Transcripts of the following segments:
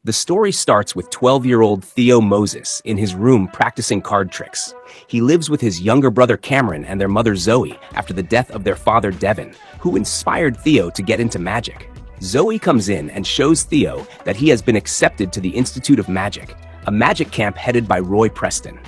The story starts with 12-year-old Theo Moses in his room practicing card tricks. He lives with his younger brother Cameron and their mother Zoe after the death of their father Devin, who inspired Theo to get into magic. Zoe comes in and shows Theo that he has been accepted to the Institute of Magic, a magic camp headed by Roy Preston.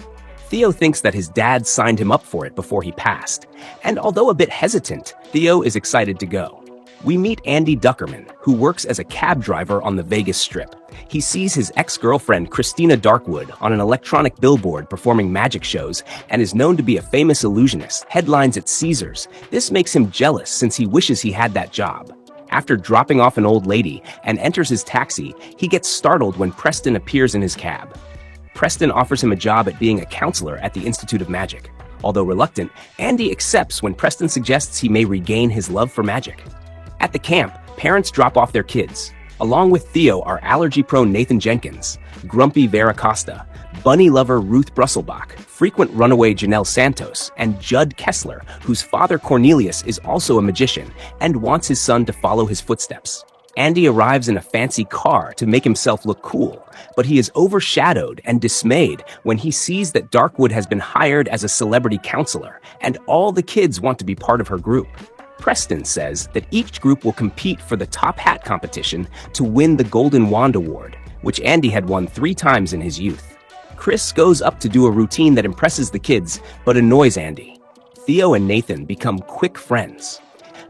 Theo thinks that his dad signed him up for it before he passed, and although a bit hesitant, Theo is excited to go. We meet Andy Duckerman, who works as a cab driver on the Vegas Strip. He sees his ex-girlfriend Christina Darkwood on an electronic billboard performing magic shows and is known to be a famous illusionist, headlines at Caesars. This makes him jealous since he wishes he had that job. After dropping off an old lady and enters his taxi, he gets startled when Preston appears in his cab. Preston offers him a job at being a counselor at the Institute of Magic. Although reluctant, Andy accepts when Preston suggests he may regain his love for magic. At the camp, parents drop off their kids. Along with Theo are allergy-prone Nathan Jenkins, grumpy Vera Costa, bunny lover Ruth Brusselbach, frequent runaway Janelle Santos, and Judd Kessler, whose father Cornelius is also a magician and wants his son to follow his footsteps. Andy arrives in a fancy car to make himself look cool, but he is overshadowed and dismayed when he sees that Darkwood has been hired as a celebrity counselor, and all the kids want to be part of her group. Preston says that each group will compete for the top hat competition to win the Golden Wand Award, which Andy had won 3 times in his youth. Chris goes up to do a routine that impresses the kids but annoys Andy. Theo and Nathan become quick friends,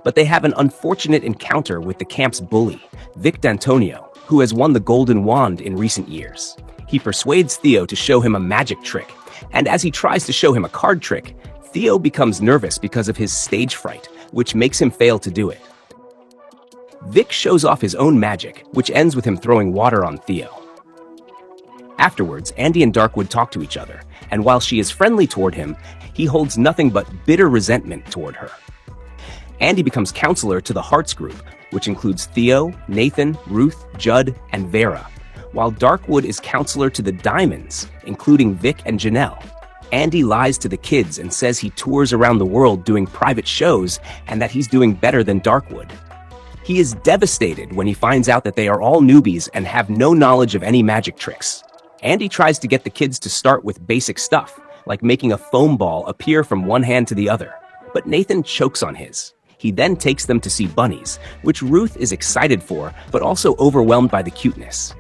but they have an unfortunate encounter with the camp's bully, Vic D'Antonio, who has won the Golden Wand in recent years. He persuades Theo to show him a magic trick, and as he tries to show him a card trick, Theo becomes nervous because of his stage fright, which makes him fail to do it. Vic shows off his own magic, which ends with him throwing water on Theo. Afterwards, Andy and Darkwood talk to each other, and while she is friendly toward him, he holds nothing but bitter resentment toward her. Andy becomes counselor to the Hearts group, which includes Theo, Nathan, Ruth, Judd, and Vera, while Darkwood is counselor to the Diamonds, including Vic and Janelle. Andy lies to the kids and says he tours around the world doing private shows and that he's doing better than Darkwood. He is devastated when he finds out that they are all newbies and have no knowledge of any magic tricks. Andy tries to get the kids to start with basic stuff, like making a foam ball appear from one hand to the other, but Nathan chokes on his. He then takes them to see bunnies, which Ruth is excited for, but also overwhelmed by the cuteness.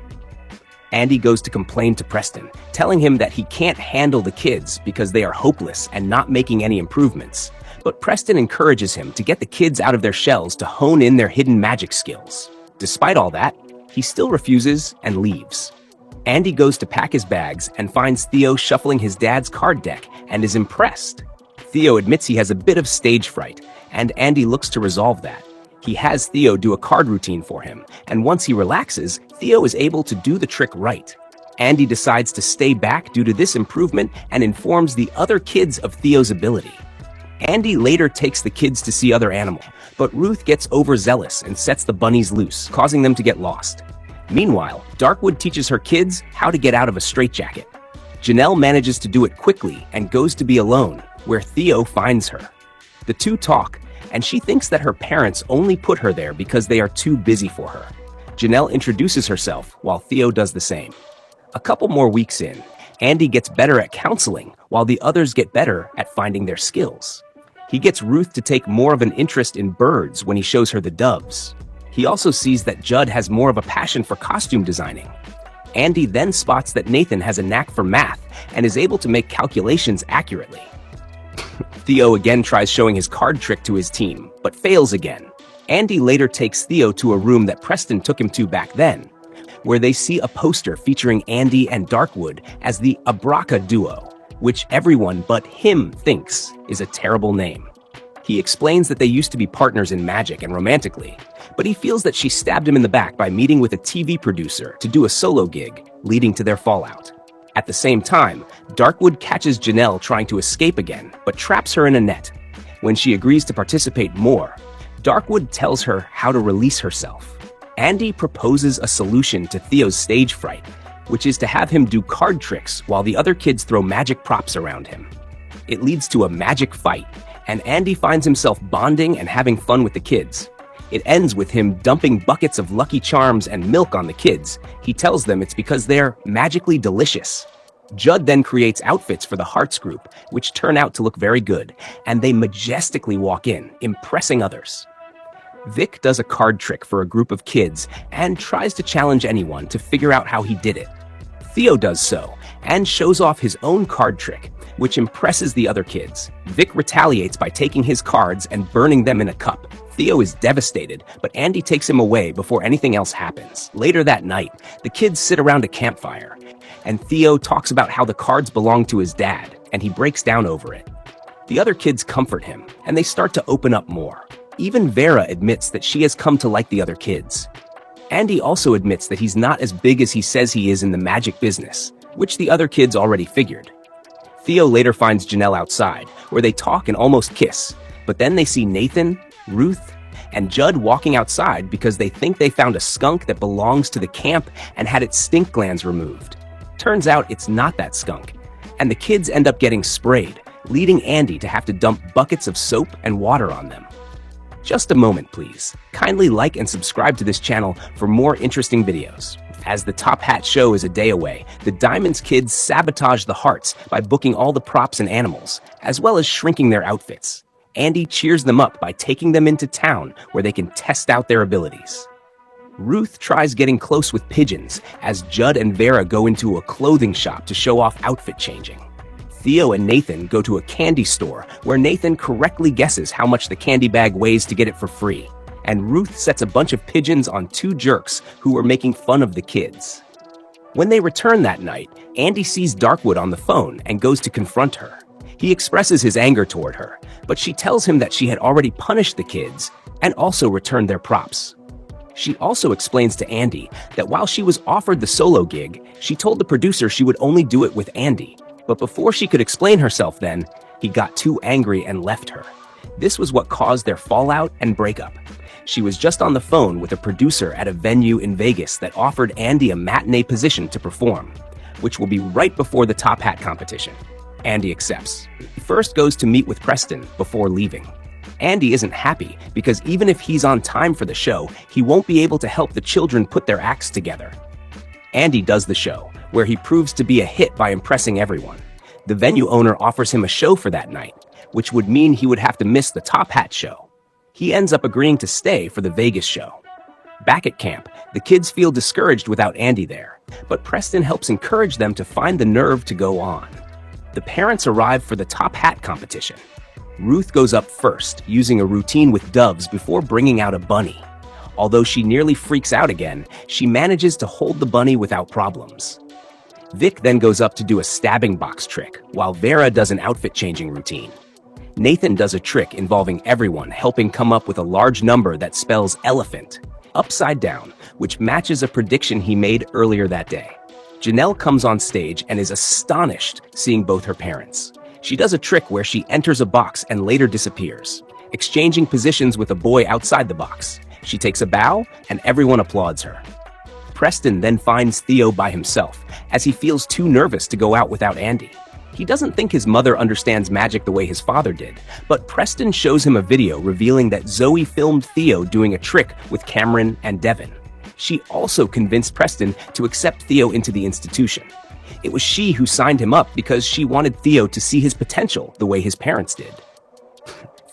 Andy goes to complain to Preston, telling him that he can't handle the kids because they are hopeless and not making any improvements. But Preston encourages him to get the kids out of their shells to hone in their hidden magic skills. Despite all that, he still refuses and leaves. Andy goes to pack his bags and finds Theo shuffling his dad's card deck and is impressed. Theo admits he has a bit of stage fright, and Andy looks to resolve that. He has Theo do a card routine for him, and once he relaxes, Theo is able to do the trick right. Andy decides to stay back due to this improvement and informs the other kids of Theo's ability. Andy later takes the kids to see other animals, but Ruth gets overzealous and sets the bunnies loose, causing them to get lost. Meanwhile, Darkwood teaches her kids how to get out of a straitjacket. Janelle manages to do it quickly and goes to be alone, where Theo finds her. The two talk, and she thinks that her parents only put her there because they are too busy for her. Janelle introduces herself while Theo does the same. A couple more weeks in, Andy gets better at counseling while the others get better at finding their skills. He gets Ruth to take more of an interest in birds when he shows her the doves. He also sees that Judd has more of a passion for costume designing. Andy then spots that Nathan has a knack for math and is able to make calculations accurately. Theo again tries showing his card trick to his team, but fails again. Andy later takes Theo to a room that Preston took him to back then, where they see a poster featuring Andy and Darkwood as the Abraca Duo, which everyone but him thinks is a terrible name. He explains that they used to be partners in magic and romantically, but he feels that she stabbed him in the back by meeting with a TV producer to do a solo gig, leading to their fallout. At the same time, Darkwood catches Janelle trying to escape again, but traps her in a net. When she agrees to participate more, Darkwood tells her how to release herself. Andy proposes a solution to Theo's stage fright, which is to have him do card tricks while the other kids throw magic props around him. It leads to a magic fight, and Andy finds himself bonding and having fun with the kids. It ends with him dumping buckets of Lucky Charms and milk on the kids. He tells them it's because they're magically delicious. Judd then creates outfits for the Hearts group, which turn out to look very good, and they majestically walk in, impressing others. Vic does a card trick for a group of kids and tries to challenge anyone to figure out how he did it. Theo does so and shows off his own card trick, which impresses the other kids. Vic retaliates by taking his cards and burning them in a cup. Theo is devastated, but Andy takes him away before anything else happens. Later that night, the kids sit around a campfire, and Theo talks about how the cards belong to his dad, and he breaks down over it. The other kids comfort him, and they start to open up more. Even Vera admits that she has come to like the other kids. Andy also admits that he's not as big as he says he is in the magic business, which the other kids already figured. Theo later finds Janelle outside, where they talk and almost kiss, but then they see Nathan, Ruth, and Judd walking outside because they think they found a skunk that belongs to the camp and had its stink glands removed. Turns out it's not that skunk, and the kids end up getting sprayed, leading Andy to have to dump buckets of soap and water on them. Just a moment, please. Kindly like and subscribe to this channel for more interesting videos. As the Top Hat show is a day away, the Diamonds kids sabotage the Hearts by booking all the props and animals, as well as shrinking their outfits. Andy cheers them up by taking them into town where they can test out their abilities. Ruth tries getting close with pigeons as Judd and Vera go into a clothing shop to show off outfit changing. Theo and Nathan go to a candy store where Nathan correctly guesses how much the candy bag weighs to get it for free. And Ruth sets a bunch of pigeons on two jerks who were making fun of the kids. When they return that night, Andy sees Darkwood on the phone and goes to confront her. He expresses his anger toward her, but she tells him that she had already punished the kids and also returned their props. She also explains to Andy that while she was offered the solo gig, she told the producer she would only do it with Andy. But before she could explain herself then, he got too angry and left her. This was what caused their fallout and breakup. She was just on the phone with a producer at a venue in Vegas that offered Andy a matinee position to perform, which will be right before the Top Hat competition. Andy accepts. He first goes to meet with Preston before leaving. Andy isn't happy because even if he's on time for the show, he won't be able to help the children put their acts together. Andy does the show, where he proves to be a hit by impressing everyone. The venue owner offers him a show for that night, which would mean he would have to miss the Top Hat show. He ends up agreeing to stay for the Vegas show. Back at camp, the kids feel discouraged without Andy there, but Preston helps encourage them to find the nerve to go on. The parents arrive for the Top Hat competition. Ruth goes up first, using a routine with doves before bringing out a bunny. Although she nearly freaks out again, she manages to hold the bunny without problems. Vic then goes up to do a stabbing box trick, while Vera does an outfit-changing routine. Nathan does a trick involving everyone helping come up with a large number that spells elephant, upside down, which matches a prediction he made earlier that day. Janelle comes on stage and is astonished seeing both her parents. She does a trick where she enters a box and later disappears, exchanging positions with a boy outside the box. She takes a bow, and everyone applauds her. Preston then finds Theo by himself, as he feels too nervous to go out without Andy. He doesn't think his mother understands magic the way his father did, but Preston shows him a video revealing that Zoe filmed Theo doing a trick with Cameron and Devin. She also convinced Preston to accept Theo into the institution. It was she who signed him up because she wanted Theo to see his potential the way his parents did.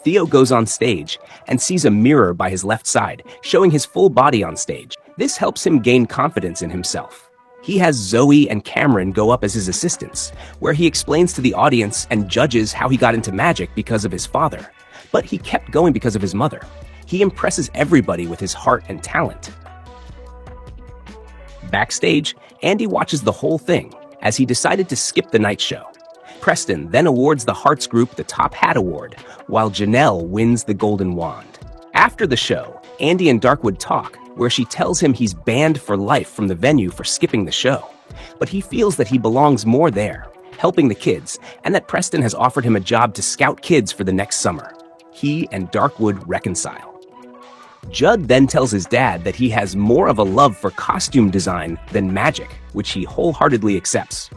Theo goes on stage and sees a mirror by his left side, showing his full body on stage. This helps him gain confidence in himself. He has Zoe and Cameron go up as his assistants, where he explains to the audience and judges how he got into magic because of his father. But he kept going because of his mother. He impresses everybody with his heart and talent. Backstage, Andy watches the whole thing, as he decided to skip the night show. Preston then awards the Hearts group the Top Hat Award, while Janelle wins the Golden Wand. After the show, Andy and Darkwood talk, where she tells him he's banned for life from the venue for skipping the show. But he feels that he belongs more there, helping the kids, and that Preston has offered him a job to scout kids for the next summer. He and Darkwood reconcile. Judd then tells his dad that he has more of a love for costume design than magic, which he wholeheartedly accepts.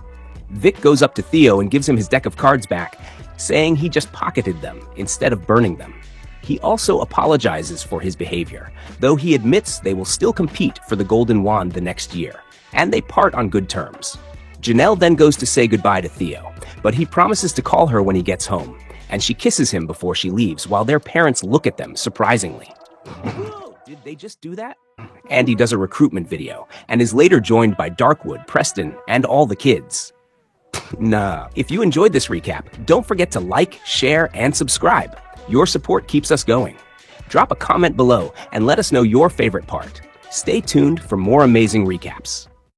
Vic goes up to Theo and gives him his deck of cards back, saying he just pocketed them instead of burning them. He also apologizes for his behavior, though he admits they will still compete for the Golden Wand the next year, and they part on good terms. Janelle then goes to say goodbye to Theo, but he promises to call her when he gets home, and she kisses him before she leaves while their parents look at them surprisingly. Whoa, did they just do that? Andy does a recruitment video and is later joined by Darkwood, Preston, and all the kids. Nah. If you enjoyed this recap, don't forget to like, share, and subscribe. Your support keeps us going. Drop a comment below and let us know your favorite part. Stay tuned for more amazing recaps.